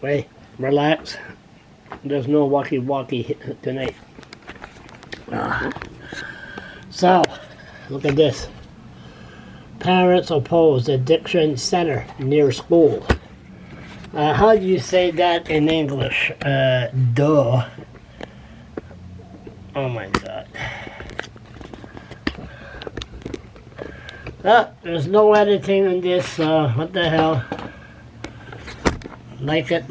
Wait, relax. There's no walkie-walkie tonight. So, look at this. Parents oppose addiction center near school. How do you say that in English? Duh. Oh my God. There's no editing in this. What the hell? Like it.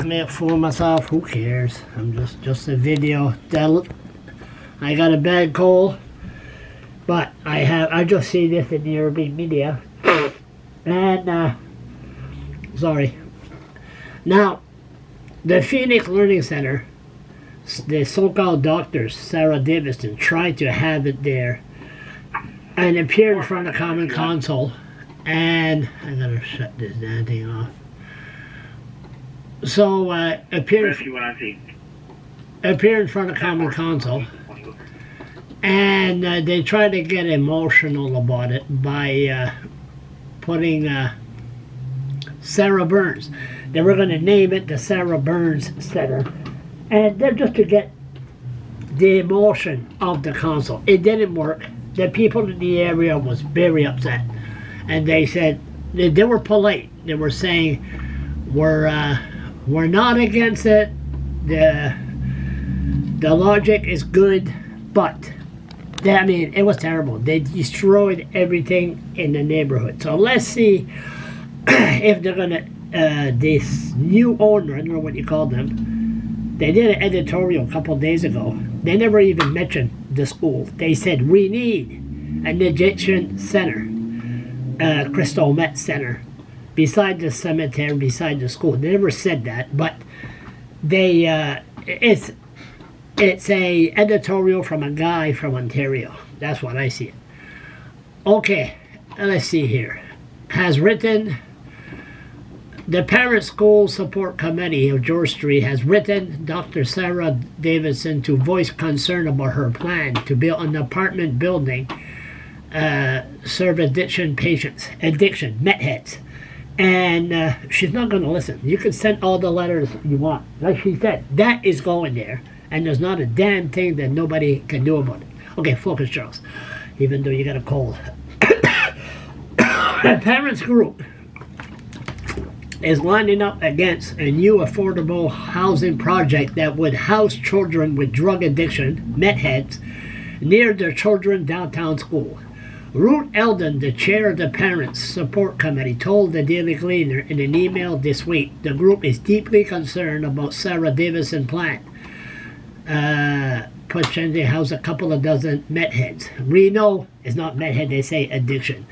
May fool myself. Who cares? I'm just a video. I got a bad cold, but I just see this in the European media, and sorry. Now, the Phoenix Learning Center, the so-called doctors, Sara Davidson, tried to have it there and appeared in front of Common Council, and I gotta shut this damn thing off. So, appear in front of Common Council, and they tried to get emotional about it by putting Sarah Burns. They were going to name it the Sarah Burns Center, and they're just to get the emotion of the council. It didn't work. The people in the area was very upset, and they said they were polite. They were saying we're not against it. The logic is good, but it was terrible. They destroyed everything in the neighborhood. So let's see if they're gonna this new owner, I don't know what you call them. They did an editorial a couple of days ago. They never even mentioned the school. They said we need an addiction center, Crystal Met Center, beside the cemetery, beside the school. They never said that, but they it's a editorial from a guy from Ontario. That's what I see it. Okay, let's see here. Has written, the Parent School Support Committee of George Street has written Dr. Sara Davidson to voice concern about her plan to build an apartment building serve addiction patients, met heads. And she's not going to listen. You can send all the letters you want. Like she said, that is going there. And there's not a damn thing that nobody can do about it. Okay, focus, Charles. Even though you got a cold. The parents group is lining up against a new affordable housing project that would house children with drug addiction, met heads, near their children's downtown school. Ruth Eldon, the chair of the Parents Support Committee, told the Daily Gleaner in an email this week the group is deeply concerned about Sara Davidson's plan. Potentially house a couple of dozen met heads. We know it's not met head, they say addiction.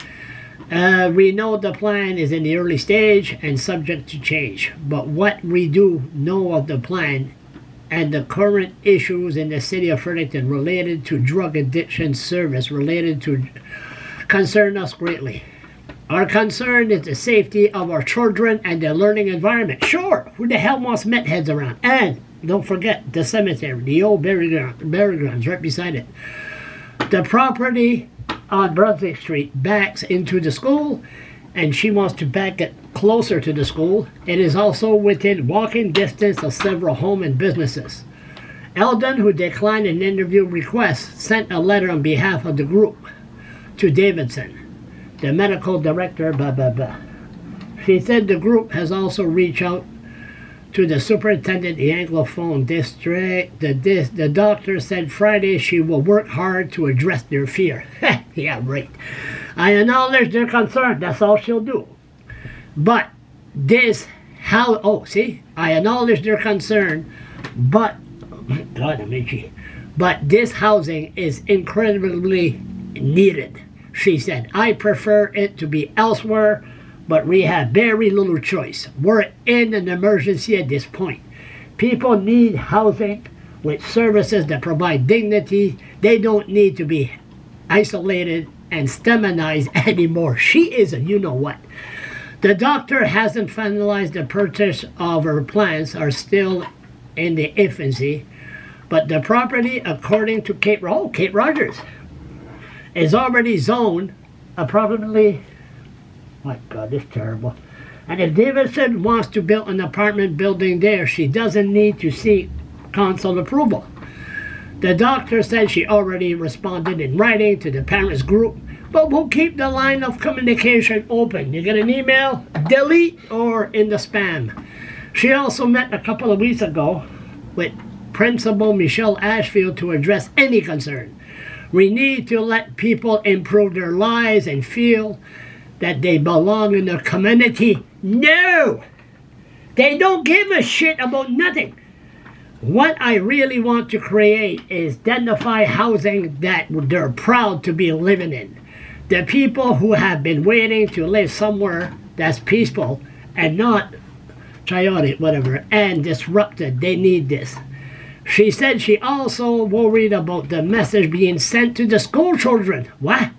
We know the plan is in the early stage and subject to change, but what we do know of the plan and the current issues in the city of Fredericton related to drug addiction service concern us greatly. Our concern is the safety of our children and their learning environment. Sure, who the hell wants met heads around? And don't forget the cemetery, the old burial grounds right beside it. The property on Brunswick Street backs into the school, and she wants to back it closer to the school. It is also within walking distance of several homes and businesses. Eldon, who declined an interview request, sent a letter on behalf of the group to Davidson, the medical director, blah, blah, blah. She said the group has also reached out to the superintendent of the Anglophone district. The doctor said Friday she will work hard to address their fear. Yeah, right. I acknowledge their concern. That's all she'll do. But I acknowledge their concern, but, oh my God, I'm itchy. But this housing is incredibly needed, she said. I prefer it to be elsewhere, but we have very little choice. We're in an emergency at this point. People need housing with services that provide dignity. They don't need to be isolated and stigmatized anymore. She isn't, you know what. The doctor hasn't finalized the purchase of her plans, are still in the infancy, but the property, according to Kate Rogers, is already zoned approximately, my God, this is terrible, And if Davidson wants to build an apartment building there, she doesn't need to seek council approval. The doctor said she already responded in writing to the parents group, but we'll keep the line of communication open. You get an email, delete or in the spam. She also met a couple of weeks ago with Principal Michelle Ashfield to address any concern. We need to let people improve their lives and feel that they belong in the community. No! They don't give a shit about nothing. What I really want to create is dignified housing that they're proud to be living in. The people who have been waiting to live somewhere that's peaceful and not chaotic, whatever, and disrupted, they need this. She said she also worried about the message being sent to the school children. What?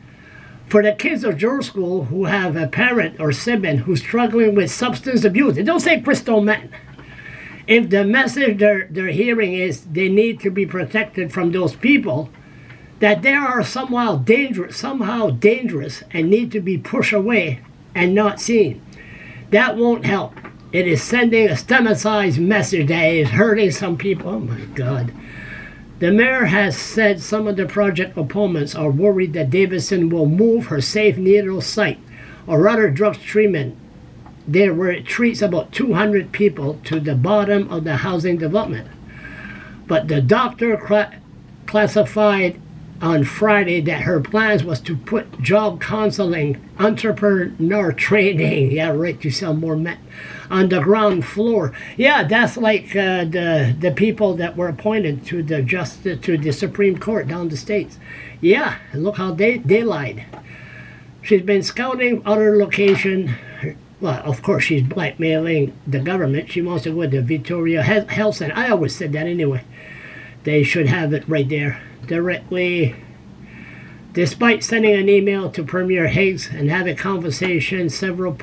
For the kids of your school who have a parent or sibling who's struggling with substance abuse. They don't say crystal meth. If the message they're hearing is they need to be protected from those people, that they are somehow dangerous and need to be pushed away and not seen, that won't help. It is sending a stigmatized message that is hurting some people. Oh my God. The mayor has said some of the project opponents are worried that Davidson will move her safe needle site, or rather drugs treatment, there where it treats about 200 people, to the bottom of the housing development. But the doctor classified on Friday that her plans was to put job counseling, entrepreneur training, yeah right, to sell more meth, on the ground floor. Yeah, that's like the people that were appointed to the Supreme Court down the states. Yeah, look how they lied. She's been scouting other location. Well, of course, she's blackmailing the government. She wants to go to Victoria Health Center. I always said that anyway. They should have it right there directly. Despite sending an email to Premier Higgs and having conversations, several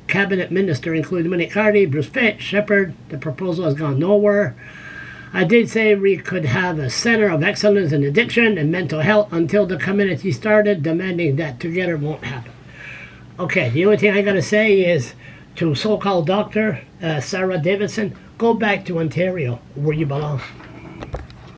cabinet ministers, including McCarthy, Bruce Fitch, Shepherd, the proposal has gone nowhere. I did say we could have a center of excellence in addiction and mental health until the community started demanding that. Together won't happen. Okay, the only thing I gotta say is to so-called doctor Sara Davidson, go back to Ontario where you belong.